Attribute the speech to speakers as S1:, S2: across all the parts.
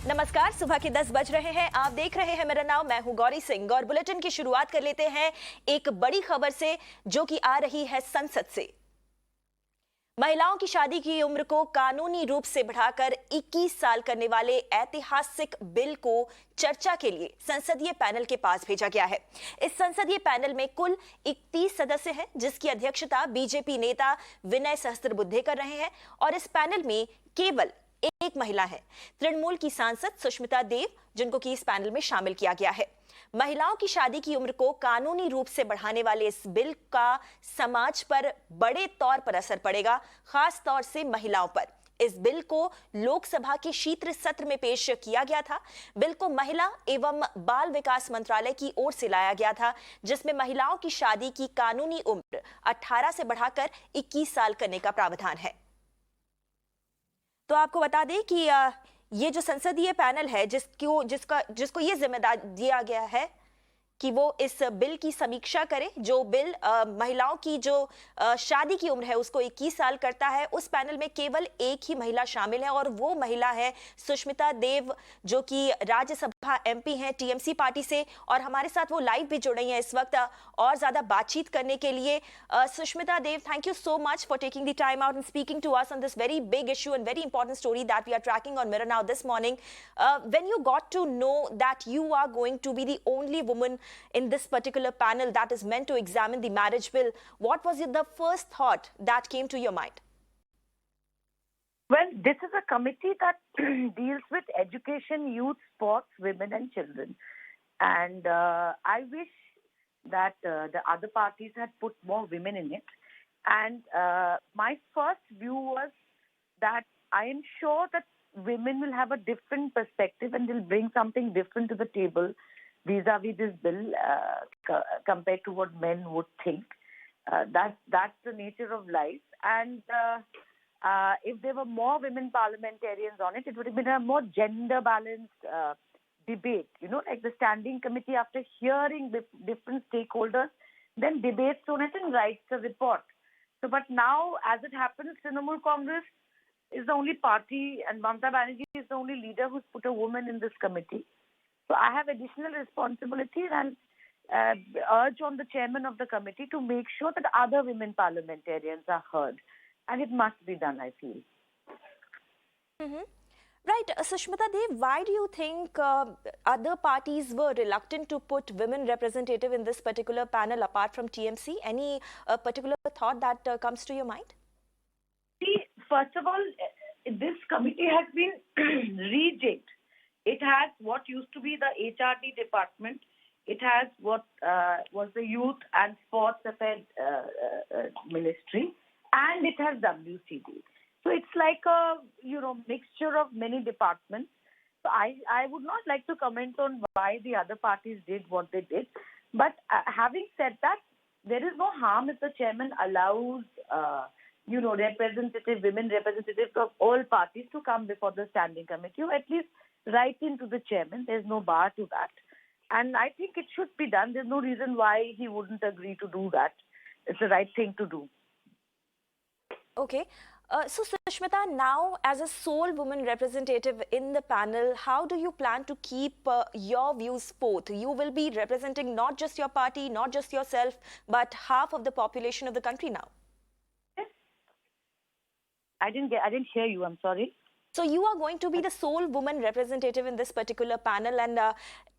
S1: नमस्कार, सुबह के 10 बज रहे हैं। आप देख रहे हैं मेरा नाम, मैं हूं गौरी सिंह और बुलेटिन की शुरुआत कर लेते हैं एक बड़ी खबर से जो कि आ रही है संसद से। महिलाओं की शादी की उम्र को कानूनी रूप से बढ़ाकर 21 साल करने वाले ऐतिहासिक बिल को चर्चा के लिए संसदीय पैनल के पास भेजा गया है। इस संसदीय पैनल में कुल 31 सदस्य हैं, जिसकी अध्यक्षता बीजेपी नेता विनय सहस्त्रबुद्धे कर रहे हैं और इस पैनल में केवल एक महिला है, तृणमूल की सांसद सुष्मिता देव, जिनको कि इस पैनल में शामिल किया गया है। महिलाओं की शादी की उम्र को कानूनी रूप से बढ़ाने वाले इस बिल का समाज पर बड़े तौर पर असर पड़ेगा, खास तौर से महिलाओं पर। इस बिल को लोकसभा के शीत सत्र में पेश किया गया था। बिल को महिला एवं बाल विकास मंत्रालय की ओर से लाया गया था, जिसमें महिलाओं की शादी की कानूनी उम्र 18 से बढ़ाकर 21 साल करने का प्रावधान है। तो आपको बता दें कि ये जो संसदीय पैनल है जिसको ये जिम्मेदार दिया गया है कि वो इस बिल की समीक्षा करे, जो बिल महिलाओं की जो शादी की उम्र है उसको 21 साल करता है। उस पैनल में केवल एक ही महिला शामिल है और वो महिला है सुष्मिता देव, जो कि राज्यसभा एमपी हैं टीएमसी पार्टी से, और हमारे साथ वो लाइव भी जुड़ रही हैं इस वक्त और ज्यादा बातचीत करने के लिए। Sushmita Dev, thank you so much for taking the time out and speaking to us on this very big issue and very important story that we are tracking ऑन Mirror Now this morning. When you got to know that you are going to be the only woman in this particular panel that is meant to examine the marriage bill, what was the first thought that came to your mind?
S2: Well, this is a committee that deals with education, youth, sports, women and children. And I wish that the other parties had put more women in it. And my first view was that I am sure that women will have a different perspective and will bring something different to the table vis-a-vis this bill compared to what men would think. That's the nature of life. And if there were more women parliamentarians on it, it would have been a more gender-balanced debate. You know, like the standing committee, after hearing different stakeholders, then debates on it and writes a report. So, but now, as it happens, Trinamool Congress is the only party, and Mamata Banerjee is the only leader who's put a woman in this committee. So I have additional responsibilities and urge on the chairman of the committee to make sure that other women parliamentarians are heard. And it must be done, I feel.
S1: Right. Sushmita Dev, why do you think other parties were reluctant to put women representative in this particular panel apart from TMC? Any particular thought that comes to your mind?
S2: See, first of all, this committee has been rejigged. It has what used to be the HRD department. It has what was the Youth and Sports Affairs Ministry, and it has WCD. So it's like a mixture of many departments. So I would not like to comment on why the other parties did what they did. But having said that, there is no harm if the chairman allows women representatives of all parties to come before the standing committee, or at least write into the chairman. There's no bar to that. And I think it should be done. There's no reason why he wouldn't agree to do that. It's the right thing to do.
S1: Okay. So Sushmita, now as a sole woman representative in the panel, how do you plan to keep your views forth? You will be representing not just your party, not just yourself, but half of the population of the country now.
S2: Yes. I didn't hear you. I'm sorry.
S1: So you are going to be the sole woman representative in this particular panel, and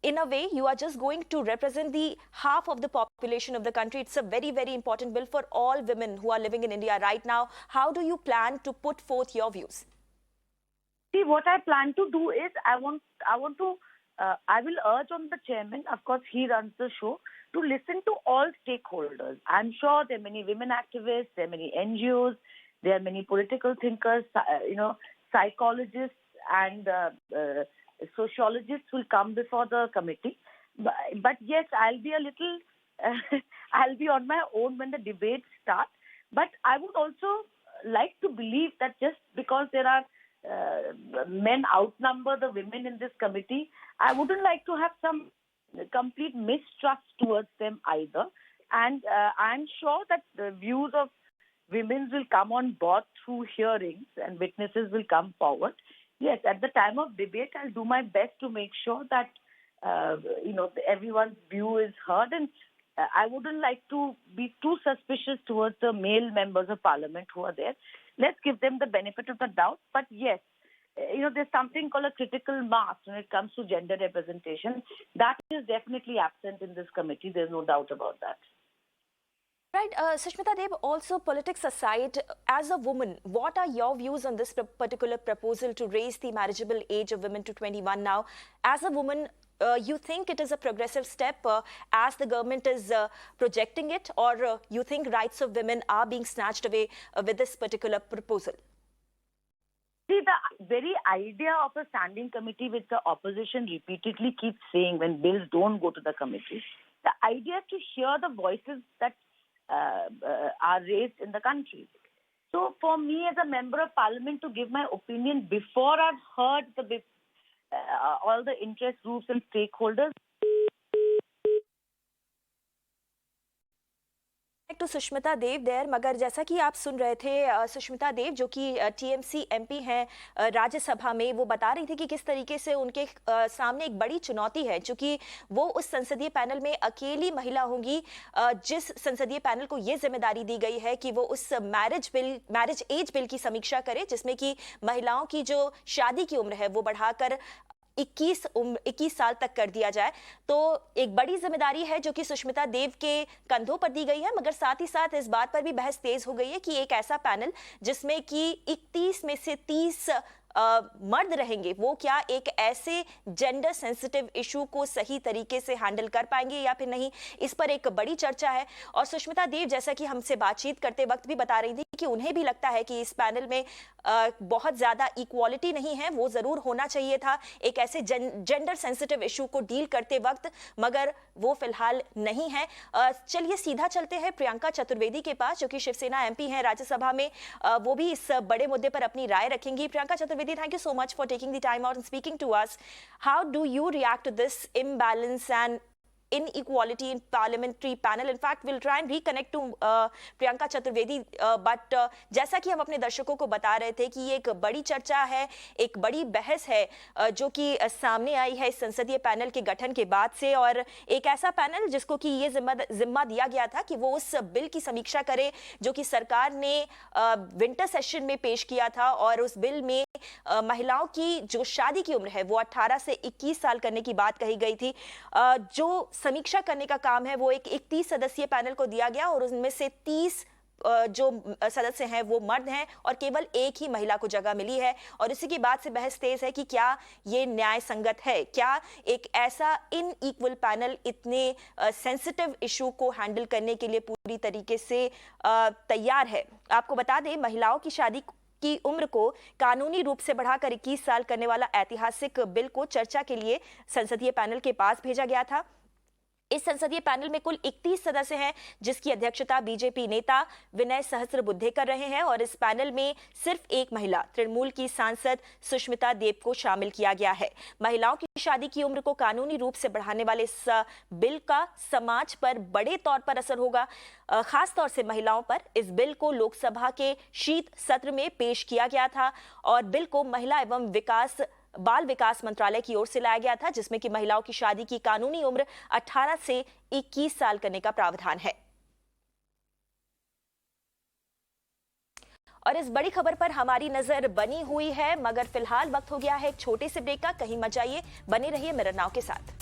S1: in a way, you are just going to represent the half of the population of the country. It's a very, very important bill for all women who are living in India right now. How do you plan to put forth your views?
S2: See, what I plan to do is I will urge on the chairman, of course he runs the show, to listen to all stakeholders. I'm sure there are many women activists, there are many NGOs, there are many political thinkers, psychologists and sociologists will come before the committee. But yes, I'll be a little, I'll be on my own when the debates start. But I would also like to believe that just because there are men outnumber the women in this committee, I wouldn't like to have some complete mistrust towards them either. And I'm sure that the views of women will come on board through hearings and witnesses will come forward. Yes, at the time of debate, I'll do my best to make sure that everyone's view is heard, and I wouldn't like to be too suspicious towards the male members of parliament who are there. Let's give them the benefit of the doubt. But yes, there's something called a critical mass when it comes to gender representation. That is definitely absent in this committee. There's no doubt about that.
S1: Right, Sushmita Dev, also politics aside, as a woman, what are your views on this particular proposal to raise the marriageable age of women to 21 now? As a woman, you think it is a progressive step as the government is projecting it, or you think rights of women are being snatched away with this particular proposal?
S2: See, the very idea of a standing committee, which the opposition repeatedly keeps saying when bills don't go to the committee, the idea is to hear the voices that are raised in the country. So for me as a member of parliament to give my opinion before I've heard all the interest groups and stakeholders.
S1: to Sushmita Dev there, मगर जैसा कि आप सुन रहे थे सुष्मिता देव जो कि TMC MP हैं राज्यसभा में, वो बता रही थी कि किस तरीके से उनके सामने एक बड़ी चुनौती है, चूंकि वो उस संसदीय पैनल में अकेली महिला होंगी जिस संसदीय पैनल को ये जिम्मेदारी दी गई है कि वो उस मैरिज एज बिल की समीक्षा करे, जिसमें कि महिलाओं की जो शादी की उम्र है वो बढ़ाकर 21 साल तक कर दिया जाए। तो एक बड़ी जिम्मेदारी है जो कि सुष्मिता देव के कंधों पर दी गई है, मगर साथ ही साथ इस बात पर भी बहस तेज हो गई है कि एक ऐसा पैनल जिसमें कि 31 में से 30 मर्द रहेंगे, वो क्या एक ऐसे जेंडर सेंसिटिव इशू को सही तरीके से हैंडल कर पाएंगे या फिर नहीं, इस पर एक बड़ी चर्चा है। और सुष्मिता देव जैसा कि हमसे बातचीत करते वक्त भी बता रही थी कि उन्हें भी लगता है कि इस पैनल में बहुत ज्यादा इक्वालिटी नहीं है, वो जरूर होना चाहिए था एक ऐसे जेंडर सेंसिटिव इशू को डील करते वक्त, मगर वो फिलहाल नहीं है। चलिए सीधा चलते हैं प्रियंका चतुर्वेदी के पास जो कि शिवसेना एमपी हैं राज्यसभा में, वो भी इस बड़े मुद्दे पर अपनी राय रखेंगी। Priyanka Chaturvedi, thank you so much for taking the time out and speaking to us. How do you react to this imbalance and inequality in parliamentary panel? In fact, we'll try and reconnect to Priyanka Chaturvedi, but जैसा कि हम अपने दर्शकों को बता रहे थे कि ये एक बड़ी चर्चा है, एक बड़ी बहस है जो कि सामने आई है इस संसदीय पैनल के गठन के बाद से, और एक ऐसा पैनल जिसको कि ये जिम्मा दिया गया था कि वो उस बिल की समीक्षा करे जो कि सरकार ने विंटर सेशन में पेश किया था, और उस बिल में महिलाओं की जो शादी की उम्र है वो 18 से 21 साल करने की बात कही गई थी। जो समीक्षा करने का काम है वो एक 31 सदस्यीय पैनल को दिया गया, और उनमें से 30 जो सदस्य हैं वो मर्द हैं और केवल एक ही महिला को जगह मिली है। और इसी की बात से बहस तेज है कि क्या ये न्याय संगत है, क्या एक ऐसा इनइक्वल पैनल इतने सेंसिटिव इशू को हैंडल करने के लिए पूरी तरीके से तैयार है। आपको बता दें, महिलाओं की शादी की उम्र को कानूनी रूप से बढ़ाकर 21 साल करने वाला ऐतिहासिक बिल को चर्चा के लिए संसदीय पैनल के पास भेजा गया था। इस संसदीय पैनल में कुल 31 सदस्य हैं, जिसकी अध्यक्षता बीजेपी नेता विनय सहस्त्रबुद्धे कर रहे हैं, और इस पैनल में सिर्फ एक महिला तृणमूल की सांसद सुष्मिता देव को शामिल किया गया है। महिलाओं की शादी की उम्र को कानूनी रूप से बढ़ाने वाले इस बिल का समाज पर बड़े तौर पर असर होगा, खास तौर से महिलाओं पर। इस बिल को लोकसभा के शीत सत्र में पेश किया गया था, और बिल को महिला एवं बाल विकास मंत्रालय की ओर से लाया गया था, जिसमें कि महिलाओं की शादी की कानूनी उम्र 18 से 21 साल करने का प्रावधान है। और इस बड़ी खबर पर हमारी नजर बनी हुई है, मगर फिलहाल वक्त हो गया है एक छोटे से ब्रेक का। कहीं मत जाइए, बने रहिए मेरा नाव के साथ।